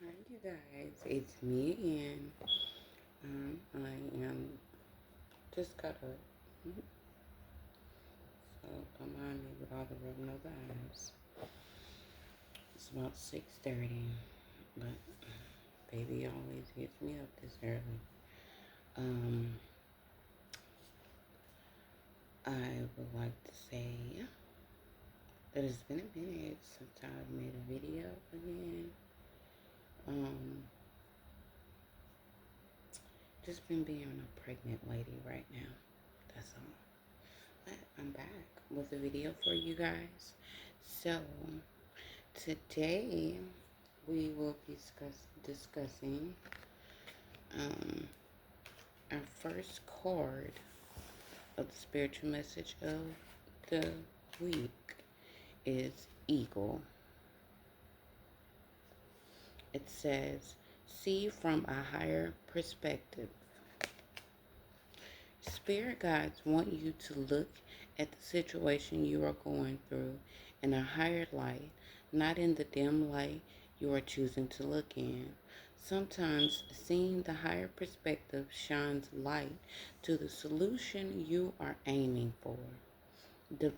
Hi, you guys. It's me again. I am just got up. So don't mind me with all the rubbing of the eyes. It's about 6:30, but baby always gets me up this early. Um, I would like to say that it's been a minute since I've made a video again. Um, just been being a pregnant lady right now. That's all. But I'm back with a video for you guys. So today we will be discussing um, our first card of the spiritual message of the week is Eagle. It says, see from a higher perspective. Spirit guides want you to look at the situation you are going through in a higher light, not in the dim light you are choosing to look in. Sometimes seeing the higher perspective shines light to the solution you are aiming for. The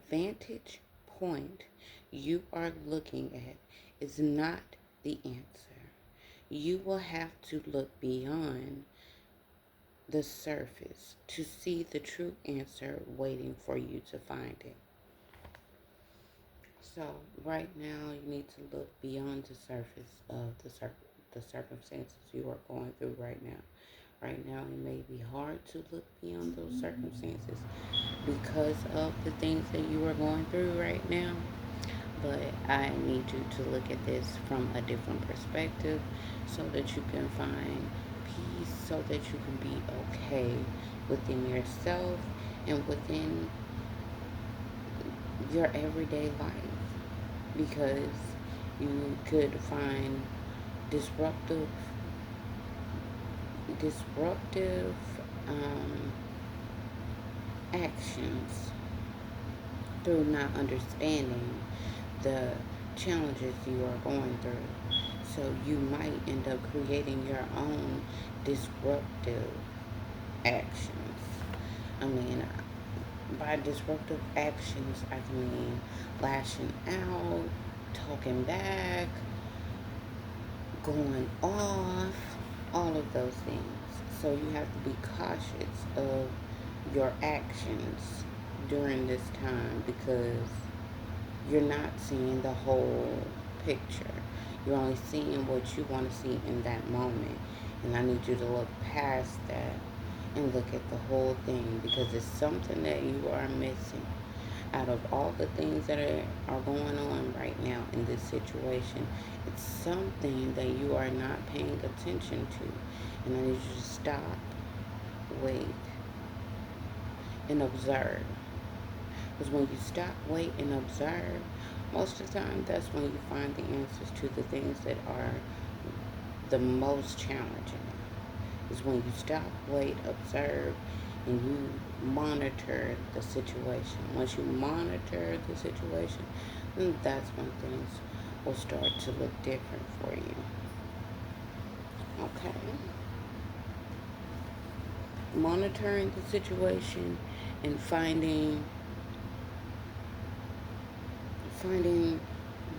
vantage point you are looking at is not the answer. You will have to look beyond the surface to see the true answer waiting for you to find it. So right now you need to look beyond the surface of the circumstances you are going through right now. Right now it may be hard to look beyond those circumstances because of the things that you are going through right now. But I need you to look at this from a different perspective so that you can find peace, so that you can be okay within yourself and within your everyday life. Because you could find disruptive disruptive um, actions through not understanding the challenges you are going through. So you might end up creating your own disruptive actions. I mean, by disruptive actions, I mean lashing out, talking back, going off, all of those things. So you have to be cautious of your actions during this time because you're not seeing the whole picture. You're only seeing what you want to see in that moment. And I need you to look past that and look at the whole thing because it's something that you are missing. Out of all the things that are going on right now in this situation, it's something that you are not paying attention to. And I need you to stop, wait, and observe. Because when you stop, wait, and observe, most of the time that's when you find the answers to the things that are the most challenging. Is when you stop, wait, observe, and you monitor the situation. Once you monitor the situation, then that's when things will start to look different for you. Okay? Monitoring the situation and finding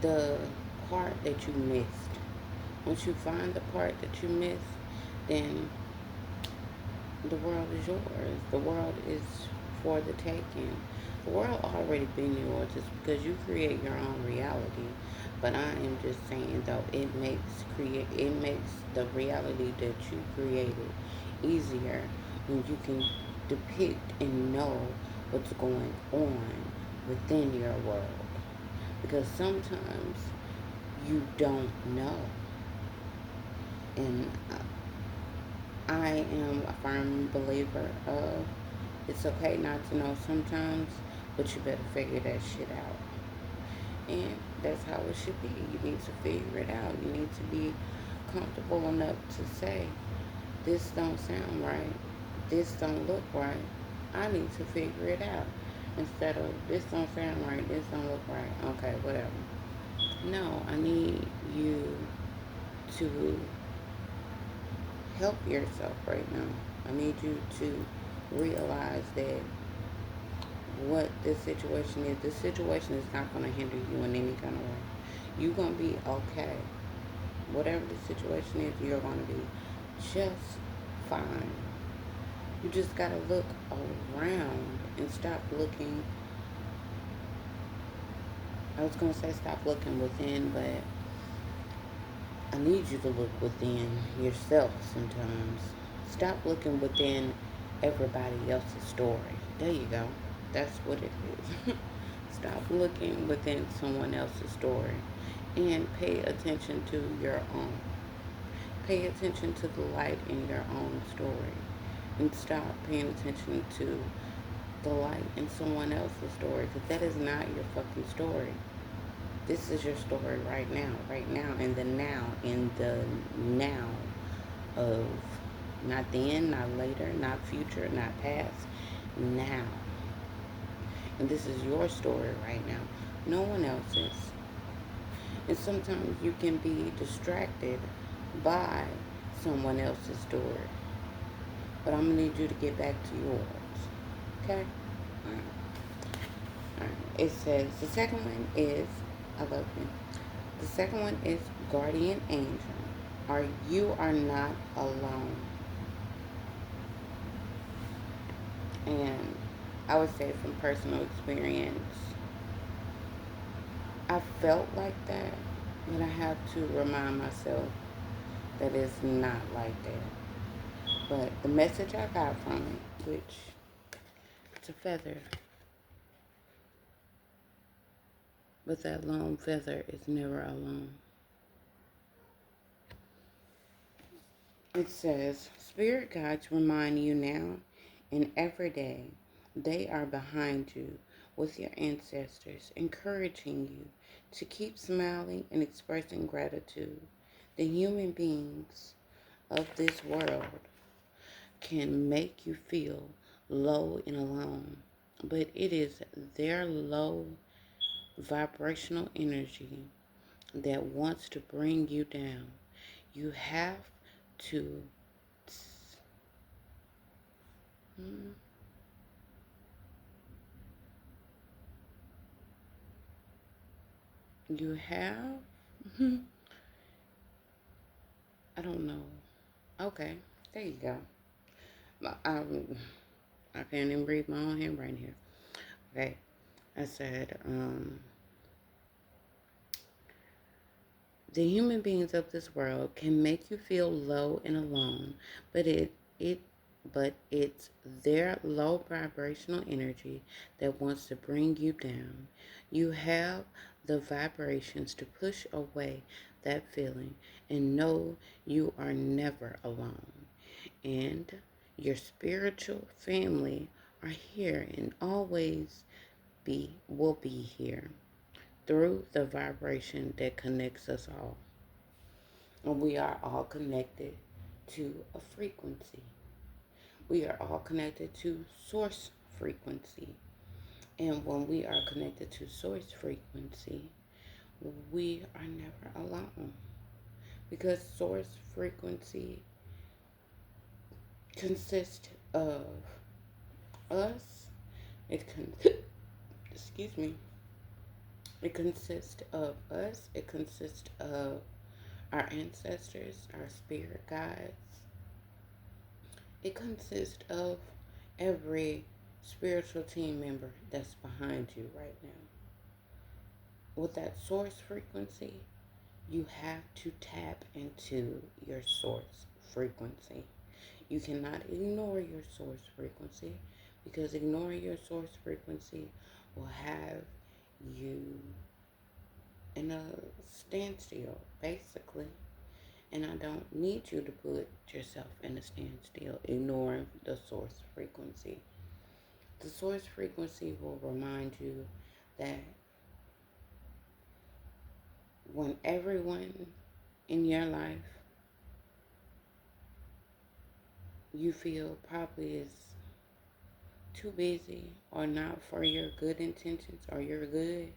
the part that you missed. Once you find the part that you missed, then the world is yours. The world is for the taking. The world already been yours. It's because you create your own reality. But I am just saying though, it makes the reality that you created easier when you can depict and know what's going on within your world. Because sometimes you don't know. And I am a firm believer of it's okay not to know sometimes, but you better figure that shit out. And that's how it should be. You need to figure it out. You need to be comfortable enough to say, this don't sound right. This don't look right. I need to figure it out. Instead of, this don't sound right. This don't look right. Okay, whatever. No, I need you to help yourself right now. I need you to realize that what this situation is not going to hinder you in any kind of way. You're going to be okay. Whatever the situation is, you're going to be just fine. You just got to look around and stop looking. I was going to say stop looking within, but I need you to look within yourself sometimes. Stop looking within everybody else's story. There you go. That's what it is. Stop looking within someone else's story and pay attention to your own. Pay attention to the light in your own story and stop paying attention to the light in someone else's story because that is not your fucking story. This is your story right now, in the now of not then, not later, not future, not past, now. And this is your story right now, no one else's. And sometimes you can be distracted by someone else's story. But I'm going to need you to get back to yours. Okay? Alright. Alright. It says, the second one is, I love you. The second one is guardian angel. You are not alone. And I would say from personal experience, I felt like that, but I have to remind myself that it's not like that. But the message I got from it, which it's a feather, but that lone feather is never alone. It says, Spirit guides remind you now and every day they are behind you with your ancestors, encouraging you to keep smiling and expressing gratitude. The human beings of this world can make you feel low and alone, but it is their low vibrational energy that wants to bring you down. You have to you have I don't know. Okay, there you go. I can't even read my own handwriting here. Okay, I said, the human beings of this world can make you feel low and alone, but it but it's their low vibrational energy that wants to bring you down. You have the vibrations to push away that feeling and know you are never alone. And your spiritual family are here and always will be here through the vibration that connects us all. And we are all connected to a frequency. We are all connected to source frequency. And when we are connected to source frequency, we are never alone. Because source frequency consists of us. Excuse me. It consists of us. It consists of our ancestors, our spirit guides. It consists of every spiritual team member that's behind you right now. With that source frequency, you have to tap into your source frequency. You cannot ignore your source frequency because ignoring your source frequency will have you in a standstill, basically. And I don't need you to put yourself in a standstill, ignoring the source frequency. The source frequency will remind you that when everyone in your life you feel probably is too busy or not for your good intentions or your good,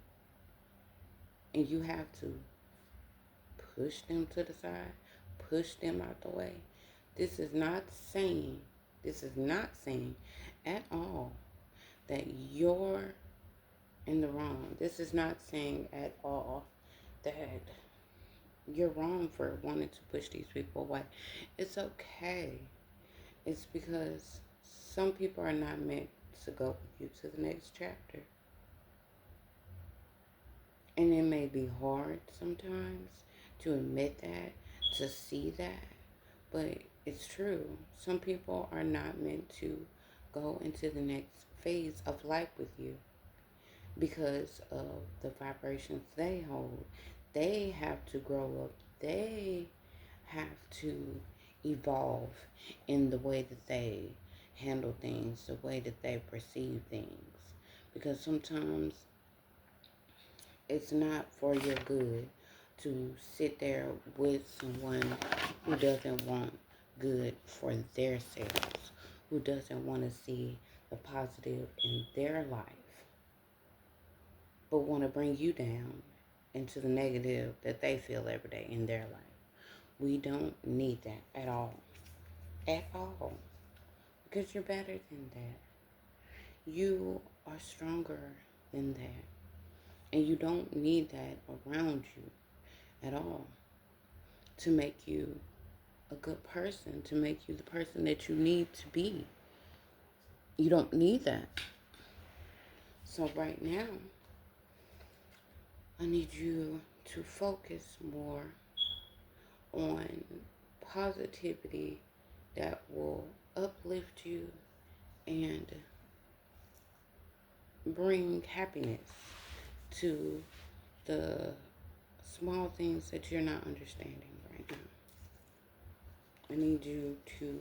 and you have to push them to the side, push them out the way. This is not saying, this is not saying at all that you're in the wrong. This is not saying at all that you're wrong for wanting to push these people away. It's okay. It's because some people are not meant to go with you to the next chapter. And it may be hard sometimes to admit that, to see that, but it's true. Some people are not meant to go into the next phase of life with you because of the vibrations they hold. They have to grow up. They have to evolve in the way that they handle things, the way that they perceive things. Because sometimes it's not for your good to sit there with someone who doesn't want good for their selves, who doesn't want to see the positive in their life, but want to bring you down into the negative that they feel every day in their life. We don't need that at all. At all. Because you're better than that. You are stronger than that. And you don't need that around you at all to make you a good person, to make you the person that you need to be. You don't need that. So right now, I need you to focus more on positivity that will uplift you and bring happiness to the small things that you're not understanding right now. I need you to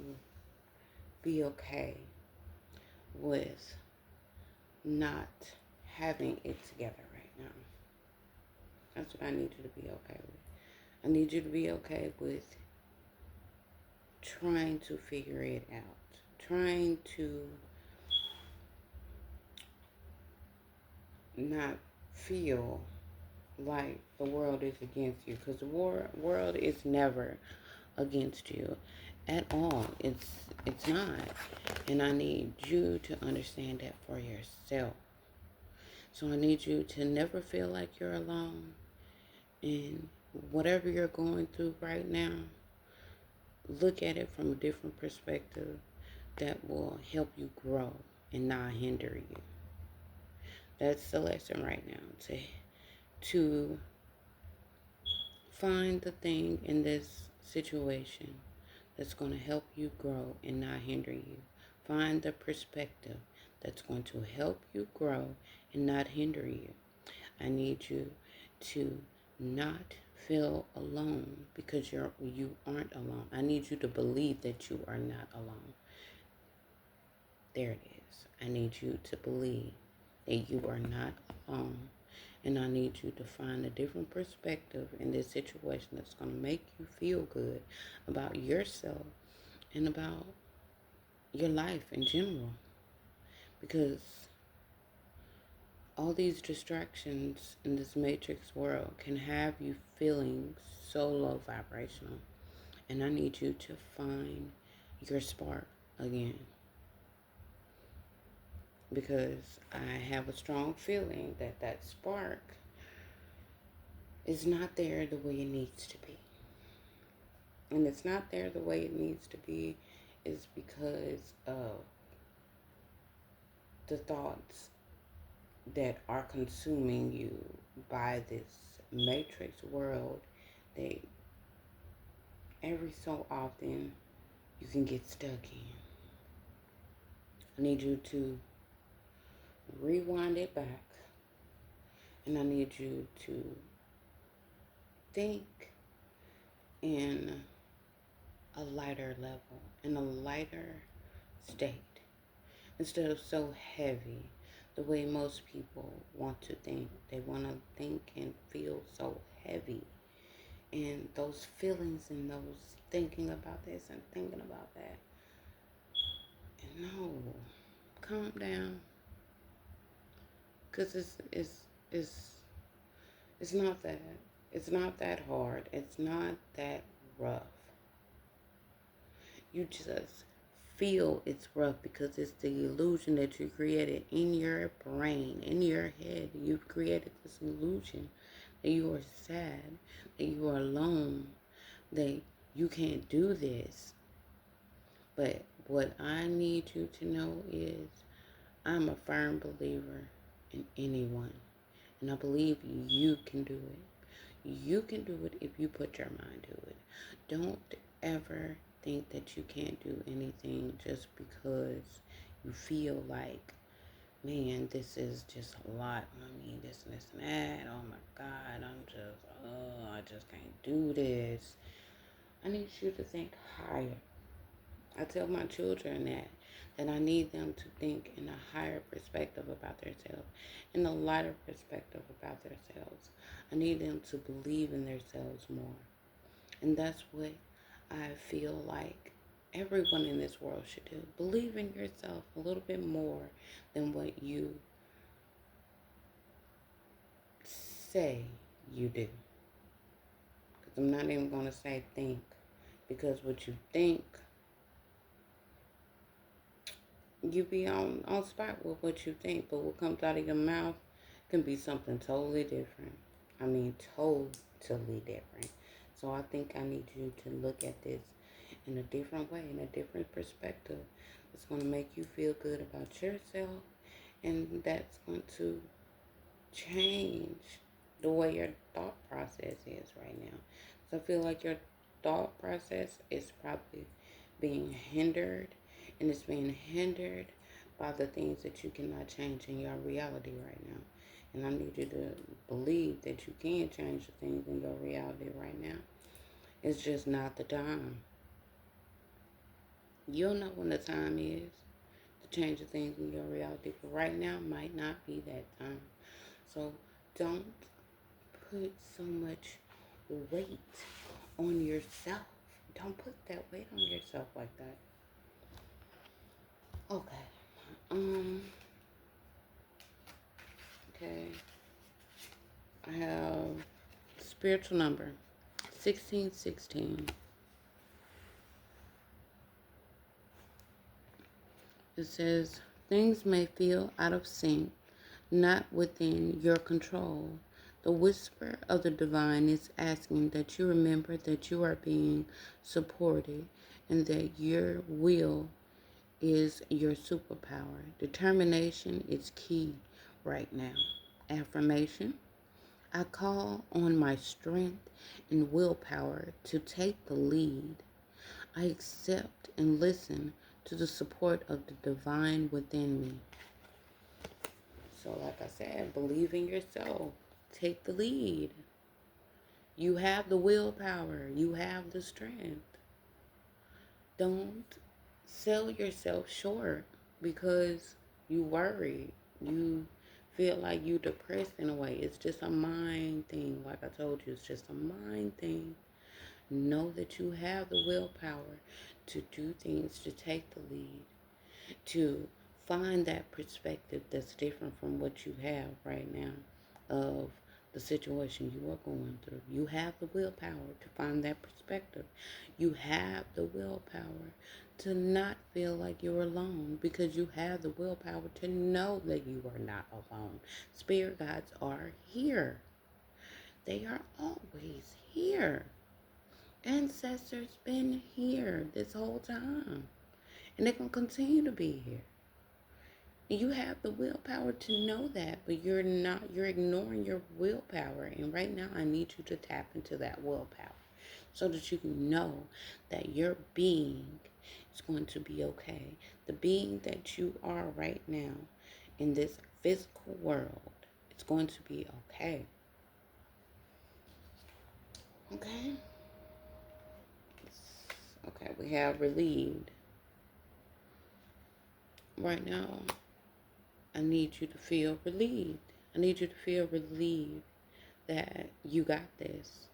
be okay with not having it together right now. That's what I need you to be okay with. I need you to be okay with trying to figure it out, trying to not feel like the world is against you, because the world is never against you at all. It's not. And I need you to understand that for yourself. So I need you to never feel like you're alone. And whatever you're going through right now, look at it from a different perspective that will help you grow and not hinder you. That's the lesson right now. To find the thing in this situation that's going to help you grow and not hinder you. Find the perspective that's going to help you grow and not hinder you. I need you to not feel alone, because you aren't alone. I need you to believe that you are not alone. There it is. I need you to believe that you are not alone. And I need you to find a different perspective in this situation that's going to make you feel good about yourself and about your life in general. Because all these distractions in this matrix world can have you feeling so low vibrational. And I need you to find your spark again. Because I have a strong feeling that that spark is not there the way it needs to be. And it's not there the way it needs to be is because of the thoughts that are consuming you by this matrix world that every so often you can get stuck in. I need you to rewind it back, and I need you to think in a lighter level, in a lighter state, instead of so heavy the way most people want to think. They want to think and feel so heavy. And those feelings and those thinking about this and thinking about that. And no, calm down. Because it's not that. It's not that hard. It's not that rough. You just feel it's rough because it's the illusion that you created in your brain, in your head. You've created this illusion that you are sad, that you are alone, that you can't do this. But what I need you to know is I'm a firm believer in anyone. And I believe you can do it. You can do it if you put your mind to it. Don't ever think that you can't do anything just because you feel like, man, this is just a lot on me, this and this and that. Oh my God, I just can't do this. I need you to think higher. I tell my children that I need them to think in a higher perspective about themselves, in a lighter perspective about themselves. I need them to believe in themselves more. And that's what I feel like everyone in this world should do. Believe in yourself a little bit more than what you say you do. Because I'm not even going to say think. Because what you think, you be on spot with what you think, but what comes out of your mouth can be something totally different. I mean, totally different. So I think I need you to look at this in a different way, in a different perspective. It's going to make you feel good about yourself, and that's going to change the way your thought process is right now. So I feel like your thought process is probably being hindered, and it's being hindered by the things that you cannot change in your reality right now. And I need you to believe that you can change the things in your reality right now. It's just not the time. You'll know when the time is to change the things in your reality, but right now might not be that time. So don't put so much weight on yourself. Don't put that weight on yourself like that. Okay. Um. Okay. I have spiritual number 1616. It says things may feel out of sync, not within your control. The whisper of the divine is asking that you remember that you are being supported and that your will is your superpower. Determination is key right now. Affirmation: I call on my strength and willpower to take the lead. I accept and listen to the support of the divine within me. So, like I said, believe in yourself. Take the lead. You have the willpower. You have the strength. Don't sell yourself short because you worry. You feel like you depressed in a way. It's just a mind thing. Like I told you, it's just a mind thing. Know that you have the willpower to do things, to take the lead, to find that perspective that's different from what you have right now of the situation you are going through. You have the willpower to find that perspective. You have the willpower to not feel like you're alone because you have the willpower to know that you are not alone. Spirit guides are here. They are always here. Ancestors been here this whole time. And they're going to continue to be here. You have the willpower to know that, but you're not, you're ignoring your willpower. And right now, I need you to tap into that willpower so that you can know that your being is going to be okay. The being that you are right now in this physical world, it's going to be okay. Okay? Okay, we have relieved. Right now, I need you to feel relieved. I need you to feel relieved that you got this,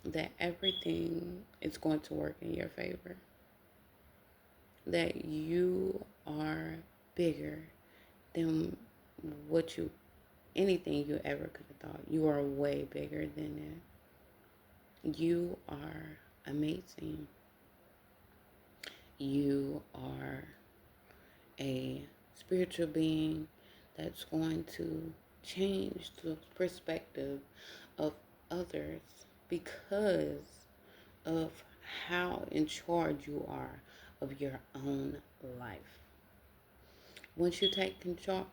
that everything is going to work in your favor, that you are bigger than what anything you ever could have thought. You are way bigger than that. You are amazing. You are a spiritual being that's going to change the perspective of others because of how in charge you are of your own life. Once you take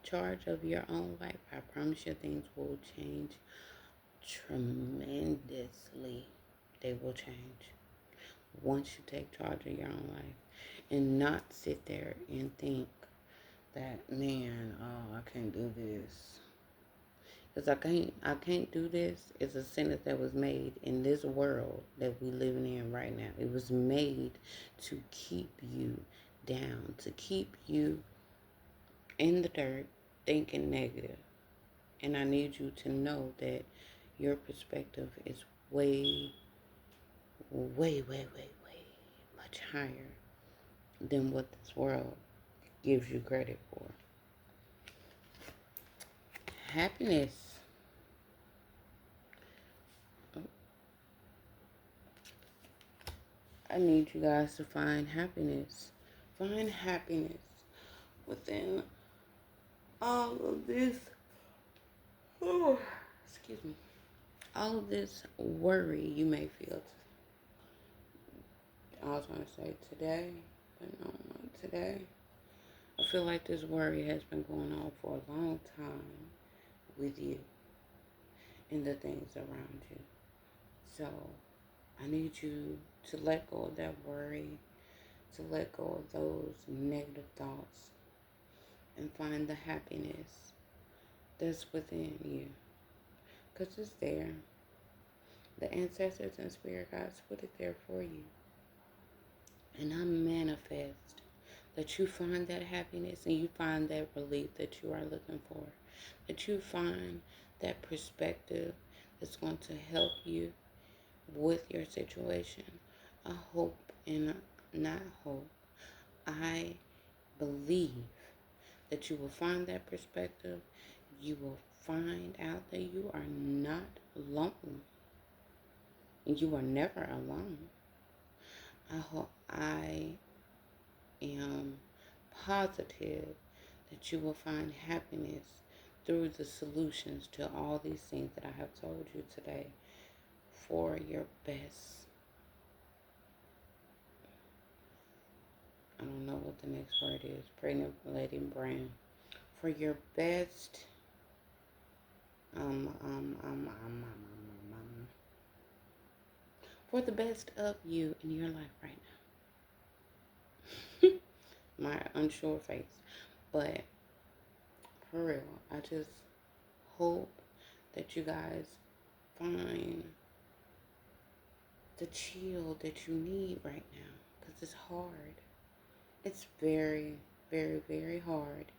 charge of your own life, I promise you things will change tremendously. They will change once you take charge of your own life and not sit there and think that, man, oh, I can't do this. Because I can't do this is a sentence that was made in this world that we living in right now. It was made to keep you down, to keep you in the dirt, thinking negative. And I need you to know that your perspective is way, way, way, way, way much higher than what this world gives you credit for. Happiness. I need you guys to find happiness. Find happiness within all of this. Oh, excuse me. All of this worry you may feel. I was going to say today, but no, not today. I feel like this worry has been going on for a long time with you and the things around you. So I need you to let go of that worry, to let go of those negative thoughts, and find the happiness that's within you. Because it's there. The ancestors and spirit guides put it there for you. And I manifest that you find that happiness and you find that relief that you are looking for. That you find that perspective that's going to help you with your situation. I hope and not hope. I believe that you will find that perspective. You will find out that you are not alone. You are never alone. I am positive that you will find happiness through the solutions to all these things that I have told you today for your best. I don't know what the next word is. Pregnant Lady Brand. For your best, for the best of you in your life right now. My unsure face. But for real, I just hope that you guys find the chill that you need right now. Because it's hard. It's very, very, very hard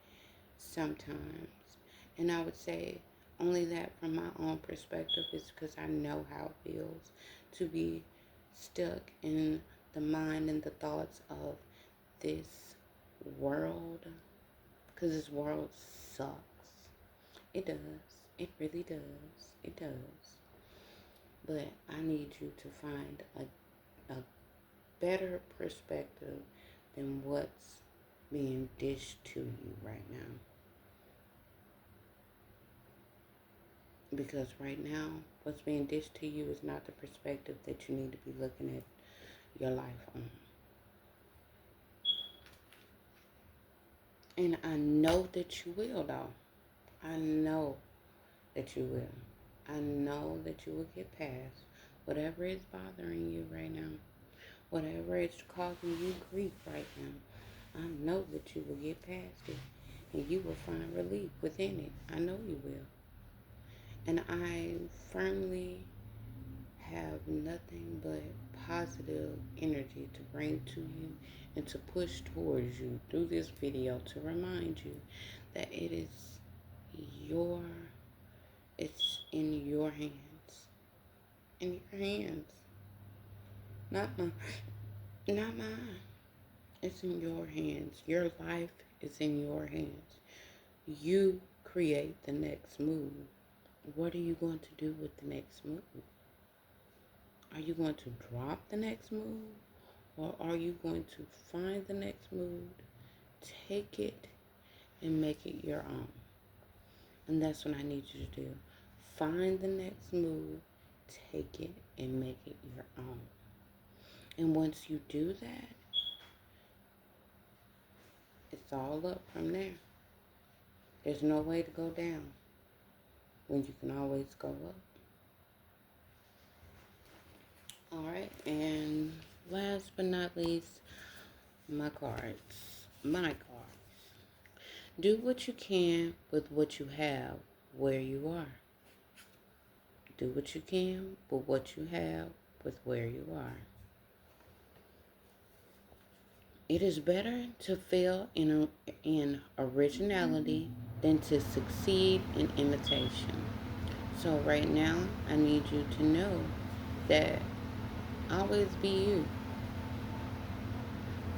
sometimes. And I would say only that from my own perspective is because I know how it feels to be stuck in the mind and the thoughts of this world. Because this world sucks. It does. It really does. It does. But I need you to find a better perspective than what's being dished to you right now. Because right now, what's being dished to you is not the perspective that you need to be looking at your life on. And I know that you will, though. I know that you will. I know that you will get past whatever is bothering you right now. Whatever is causing you grief right now. I know that you will get past it. And you will find relief within it. I know you will. And I firmly have nothing but positive energy to bring to you and to push towards you through this video to remind you that it's in your hands. In your hands. Not mine. It's in your hands. Your life is in your hands. You create the next move. What are you going to do with the next move? Are you going to drop the next move? Or are you going to find the next mood, take it, and make it your own? And that's what I need you to do. Find the next mood, take it, and make it your own. And once you do that, it's all up from there. There's no way to go down when you can always go up. All right, and last but not least, my cards. My cards. Do what you can with what you have where you are. Do what you can with what you have with where you are. It is better to fail in originality than to succeed in imitation. So right now, I need you to know that always be you.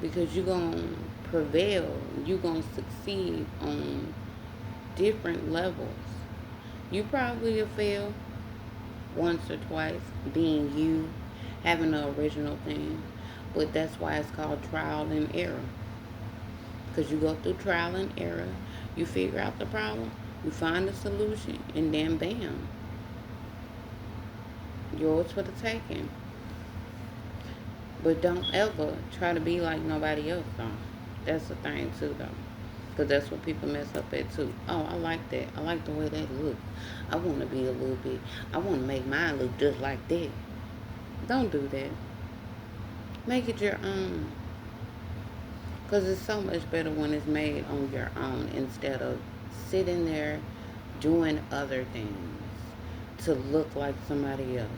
Because you're going to prevail. You're going to succeed on different levels. You probably will fail once or twice being you, having an original thing. But that's why it's called trial and error. Because you go through trial and error, you figure out the problem, you find the solution, and then bam, yours for the taking. But don't ever try to be like nobody else, though. That's the thing, too, though. Because that's what people mess up at, too. Oh, I like that. I like the way that looks. I want to be a little bit. I want to make mine look just like that. Don't do that. Make it your own. Because it's so much better when it's made on your own instead of sitting there doing other things to look like somebody else.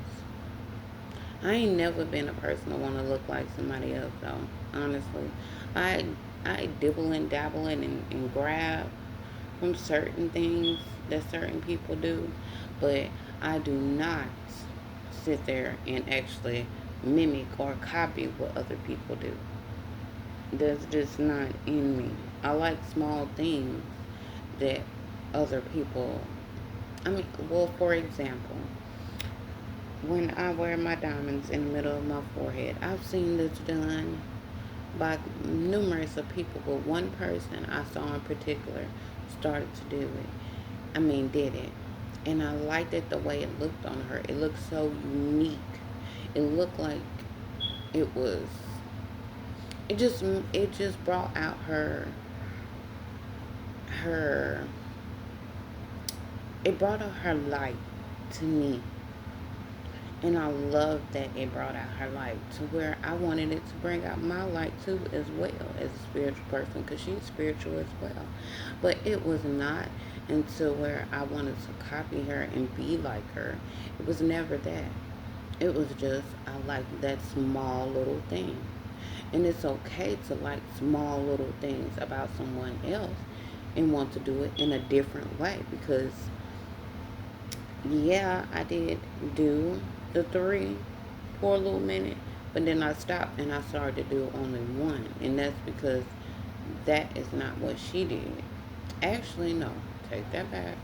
I ain't never been a person to want to look like somebody else, though. Honestly, I dibble and dabble and grab from certain things that certain people do, but I do not sit there and actually mimic or copy what other people do. That's just not in me. I like small things that other people. I mean, well, for example, when I wear my diamonds in the middle of my forehead, I've seen this done by numerous of people, but one person I saw in particular started to do it. I mean, did it. And I liked it the way it looked on her. It looked so unique. It looked like it was, it just brought out her, it brought out her light to me. And I love that it brought out her light to where I wanted it to bring out my light too as well as a spiritual person because she's spiritual as well. But it was not until where I wanted to copy her and be like her. It was never that. It was just I like that small little thing. And it's okay to like small little things about someone else and want to do it in a different way because yeah, I did do the three for a little minute, but then I stopped and I started to do only one, and that's because that is not what she did. Actually, no, take that back.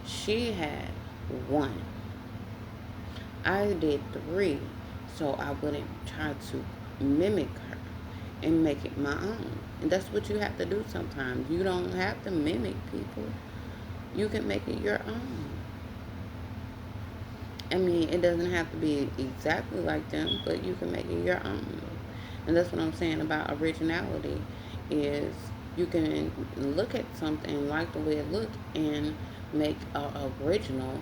She had one. I did three, so I wouldn't try to mimic her and make it my own. And that's what you have to do sometimes. You don't have to mimic people. You can make it your own. I mean, it doesn't have to be exactly like them, but you can make it your own. And that's what I'm saying about originality is you can look at something like the way it looks and make a original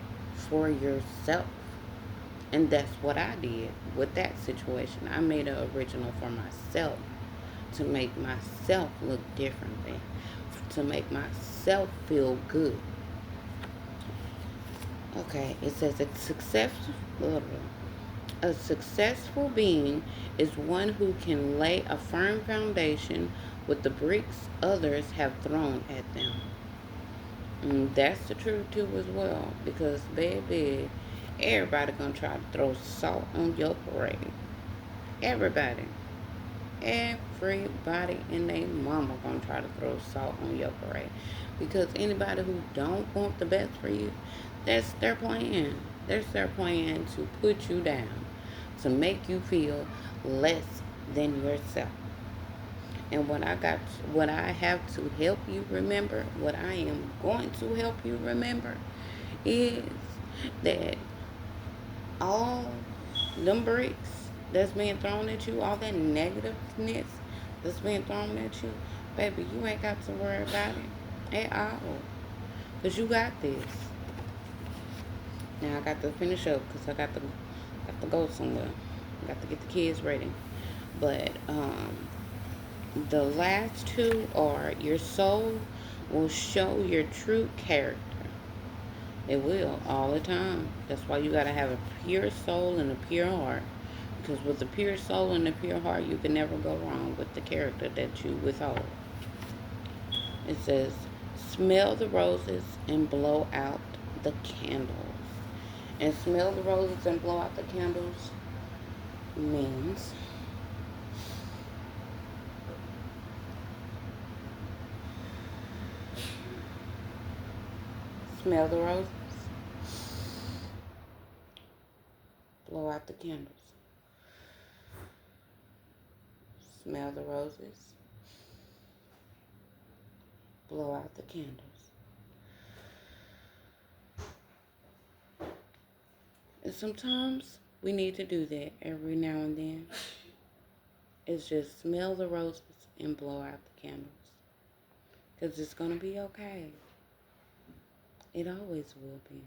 for yourself. And that's what I did with that situation. I made an original for myself to make myself look differently, to make myself feel good. Okay, it says a successful being is one who can lay a firm foundation with the bricks others have thrown at them. And that's the truth too as well, because baby, everybody gonna try to throw salt on your parade. Everybody. Everybody and their mama gonna try to throw salt on your parade. Because anybody who don't want the best for you, that's their plan. That's their plan to put you down, to make you feel less than yourself. And what I have to help you remember, what I am going to help you remember is that all them bricks that's being thrown at you, all that negativeness that's being thrown at you, baby, you ain't got to worry about it at all. Because you got this. Now I got to finish up because I got to go somewhere. I got to get the kids ready. But the last two are your soul will show your true character. It will all the time. That's why you gotta have a pure soul and a pure heart. Because with a pure soul and a pure heart, you can never go wrong with the character that you withhold. It says, smell the roses and blow out the candles. And smell the roses and blow out the candles means smell the roses, blow out the candles. Smell the roses, blow out the candles. And sometimes we need to do that every now and then. It's just smell the roses and blow out the candles. Because it's going to be okay. It always will be.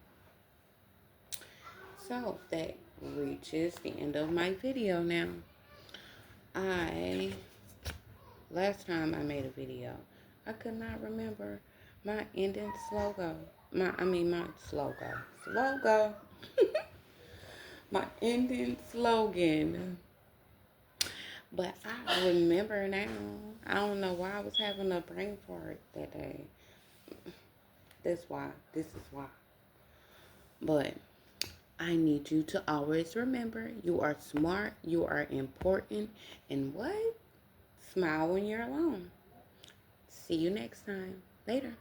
So that reaches the end of my video now. Last time I made a video, I could not remember my ending slogan. My slogan. My ending slogan. But I remember now. I don't know why I was having a brain fart that day. That's why. This is why. But I need you to always remember you are smart, you are important, and what? Smile when you're alone. See you next time. Later.